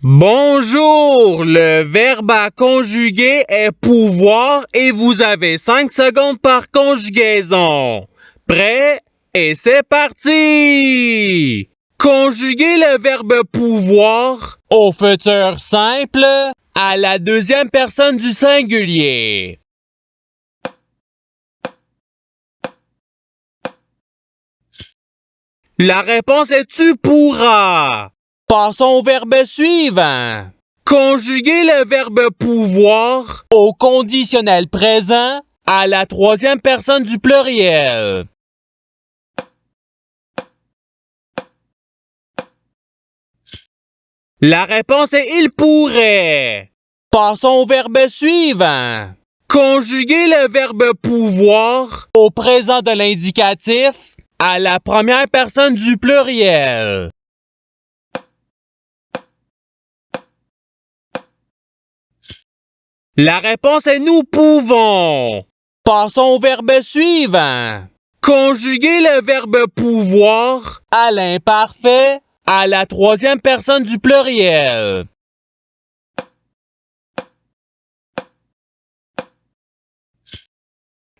Bonjour, le verbe à conjuguer est pouvoir et vous avez 5 secondes par conjugaison. Prêt? Et c'est parti! Conjuguez le verbe pouvoir au futur simple à la deuxième personne du singulier. La réponse est tu pourras. Passons au verbe suivant. Conjuguez le verbe pouvoir au conditionnel présent à la troisième personne du pluriel. La réponse est il pourrait. Passons au verbe suivant. Conjuguez le verbe pouvoir au présent de l'indicatif à la première personne du pluriel. La réponse est nous pouvons. Passons au verbe suivant. Conjuguez le verbe pouvoir à l'imparfait à la troisième personne du pluriel.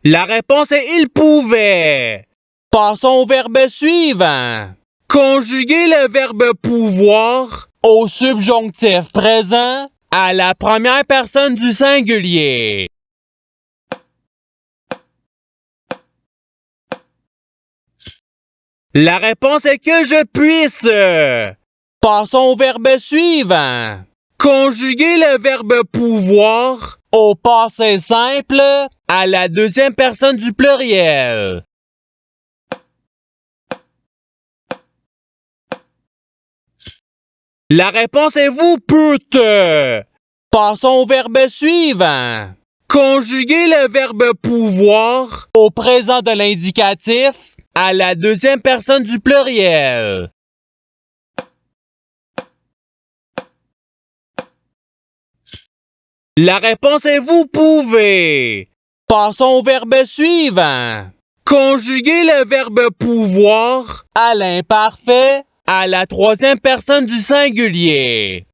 La réponse est il pouvait. Passons au verbe suivant. Conjuguez le verbe pouvoir au subjonctif présent à la première personne du singulier. La réponse est que je puisse. Passons au verbe suivant. Conjuguez le verbe pouvoir au passé simple à la deuxième personne du pluriel. La réponse est vous pûtes. Passons au verbe suivant. Conjuguez le verbe pouvoir au présent de l'indicatif à la deuxième personne du pluriel. La réponse est vous pouvez. Passons au verbe suivant. Conjuguez le verbe pouvoir à l'imparfait à la troisième personne du singulier.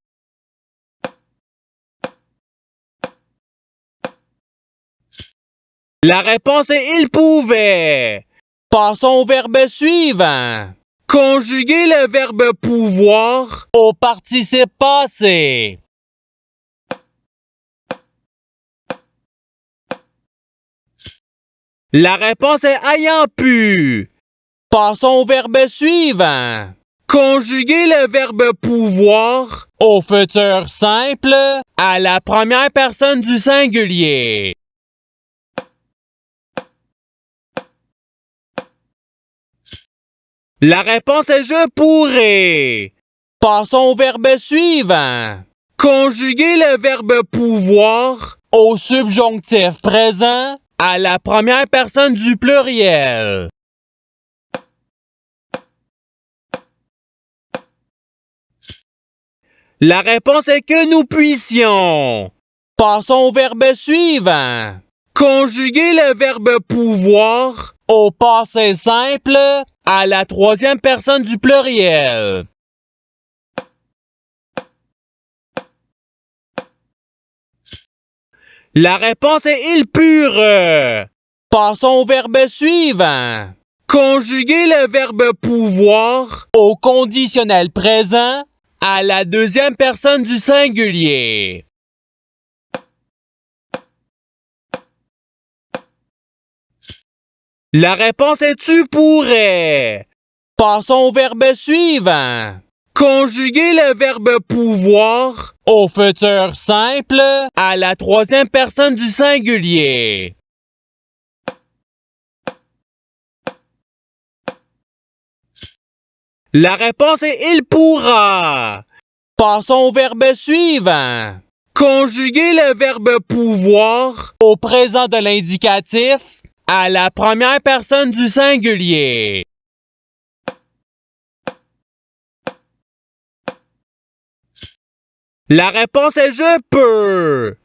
La réponse est il pouvait. Passons au verbe suivant. Conjuguez le verbe pouvoir au participe passé. La réponse est ayant pu. Passons au verbe suivant. Conjuguez le verbe pouvoir au futur simple à la première personne du singulier. La réponse est je pourrais. Passons au verbe suivant. Conjuguez le verbe pouvoir au subjonctif présent à la première personne du pluriel. La réponse est que nous puissions. Passons au verbe suivant. Conjuguez le verbe pouvoir au passé simple à la troisième personne du pluriel. La réponse est il pure. Passons au verbe suivant. Conjuguez le verbe pouvoir au conditionnel présent à la deuxième personne du singulier. La réponse est tu pourrais. Passons au verbe suivant. Conjuguez le verbe pouvoir au futur simple à la troisième personne du singulier. La réponse est il pourra. Passons au verbe suivant. Conjuguez le verbe pouvoir au présent de l'indicatif à la première personne du singulier. La réponse est je peux.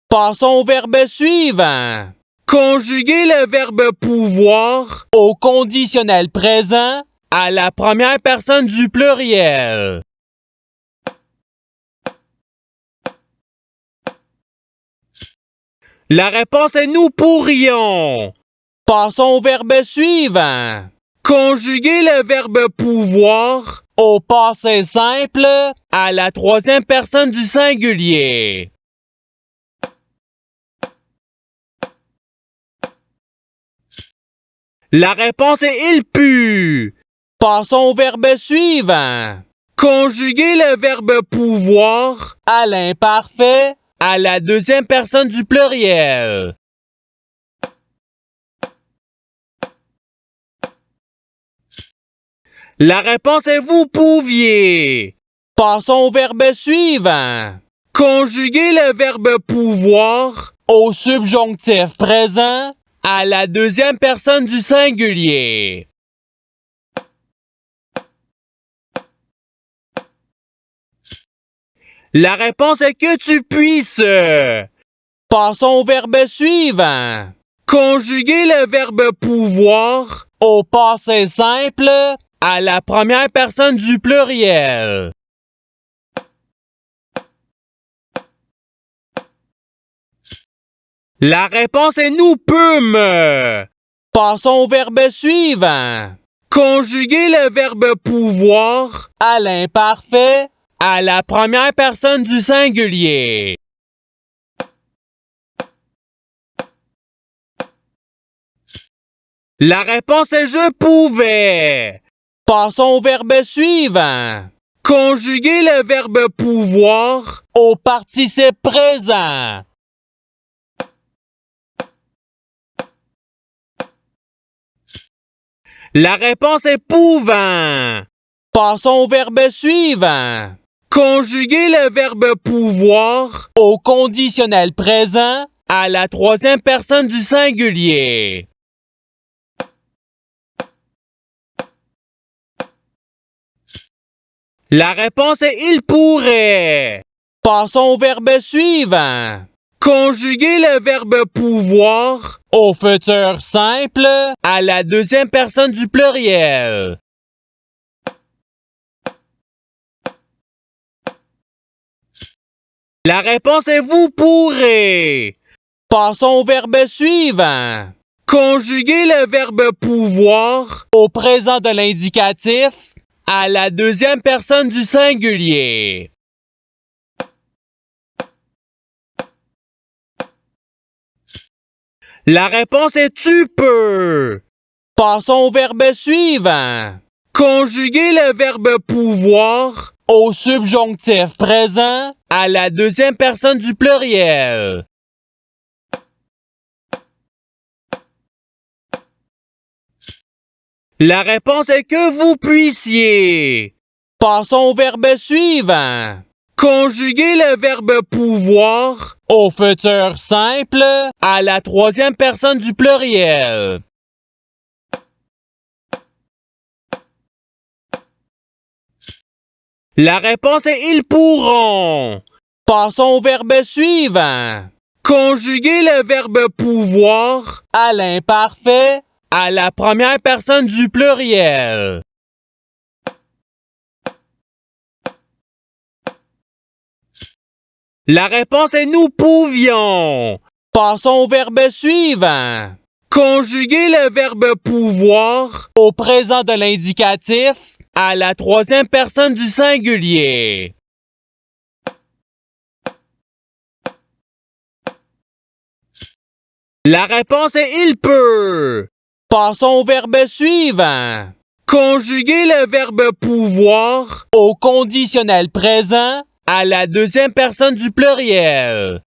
Passons au verbe suivant. Conjuguez le verbe pouvoir au conditionnel présent à la première personne du pluriel. La réponse est nous pourrions. Passons au verbe suivant. Conjuguer le verbe pouvoir au passé simple à la troisième personne du singulier. La réponse est il put. Passons au verbe suivant. Conjuguer le verbe pouvoir à l'imparfait à la deuxième personne du pluriel. La réponse est vous pouviez. Passons au verbe suivant. Conjuguer le verbe pouvoir au subjonctif présent à la deuxième personne du singulier. La réponse est que tu puisses. Passons au verbe suivant. Conjuguer le verbe pouvoir au passé simple à la première personne du pluriel. La réponse est nous pûmes. Passons au verbe suivant. Conjuguer le verbe pouvoir à l'imparfait à la première personne du singulier. La réponse est je pouvais. Passons au verbe suivant. Conjuguer le verbe pouvoir au participe présent. La réponse est pouvant. Passons au verbe suivant. Conjuguer le verbe pouvoir au conditionnel présent à la troisième personne du singulier. La réponse est il pourrait. Passons au verbe suivant. Conjuguer le verbe pouvoir au futur simple à la deuxième personne du pluriel. La réponse est vous pourrez. Passons au verbe suivant. Conjuguer le verbe pouvoir au présent de l'indicatif à la deuxième personne du singulier. La réponse est tu peux. Passons au verbe suivant. Conjuguer le verbe pouvoir au subjonctif présent à la deuxième personne du pluriel. La réponse est que vous puissiez. Passons au verbe suivant. Conjuguer le verbe pouvoir au futur simple à la troisième personne du pluriel. La réponse est ils pourront. Passons au verbe suivant. Conjuguer le verbe pouvoir à l'imparfait à la première personne du pluriel. La réponse est nous pouvions. Passons au verbe suivant. Conjuguer le verbe pouvoir au présent de l'indicatif à la troisième personne du singulier. La réponse est il peut. Passons au verbe suivant. Conjuguer le verbe pouvoir au conditionnel présent à la deuxième personne du pluriel.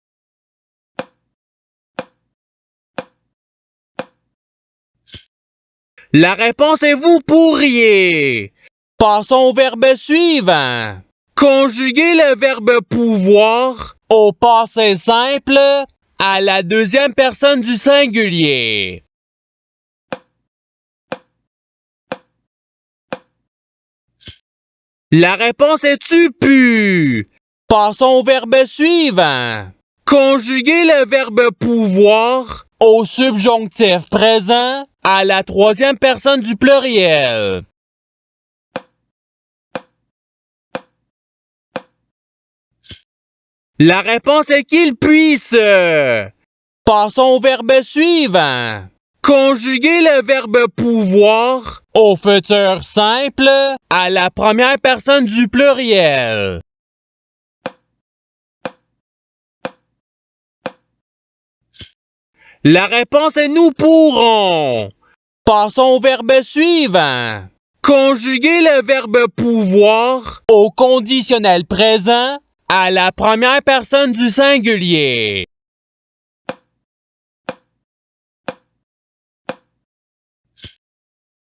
La réponse est vous pourriez. Passons au verbe suivant. Conjuguer le verbe pouvoir au passé simple à la deuxième personne du singulier. La réponse est tu pu. Passons au verbe suivant. Conjuguer le verbe pouvoir au subjonctif présent à la troisième personne du pluriel. La réponse est qu'il puisse. Passons au verbe suivant. Conjuguer le verbe pouvoir au futur simple à la première personne du pluriel. La réponse est nous pourrons. Passons au verbe suivant. Conjuguer le verbe pouvoir au conditionnel présent à la première personne du singulier.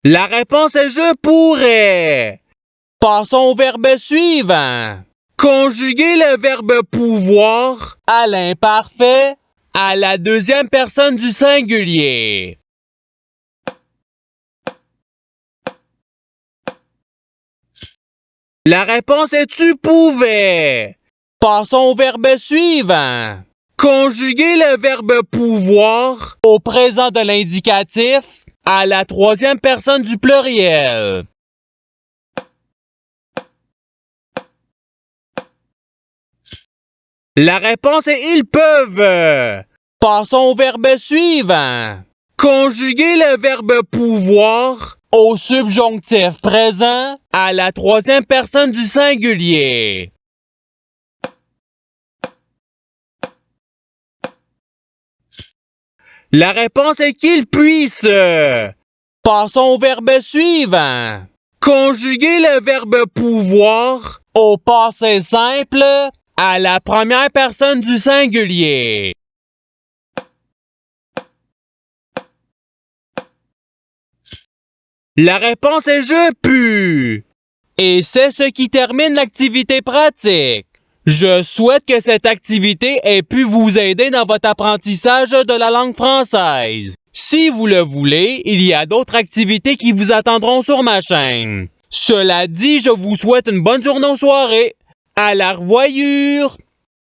La réponse est je pourrais. Passons au verbe suivant. Conjuguer le verbe pouvoir à l'imparfait à la deuxième personne du singulier. La réponse est tu pouvais. Passons au verbe suivant. Conjuguer le verbe pouvoir au présent de l'indicatif à la troisième personne du pluriel. La réponse est ils peuvent. Passons au verbe suivant. Conjuguer le verbe pouvoir au subjonctif présent à la troisième personne du singulier. La réponse est qu'ils puissent. Passons au verbe suivant. Conjuguer le verbe pouvoir au passé simple à la première personne du singulier. La réponse est je pus. Et c'est ce qui termine l'activité pratique. Je souhaite que cette activité ait pu vous aider dans votre apprentissage de la langue française. Si vous le voulez, il y a d'autres activités qui vous attendront sur ma chaîne. Cela dit, je vous souhaite une bonne journée ou soirée. À la revoyure!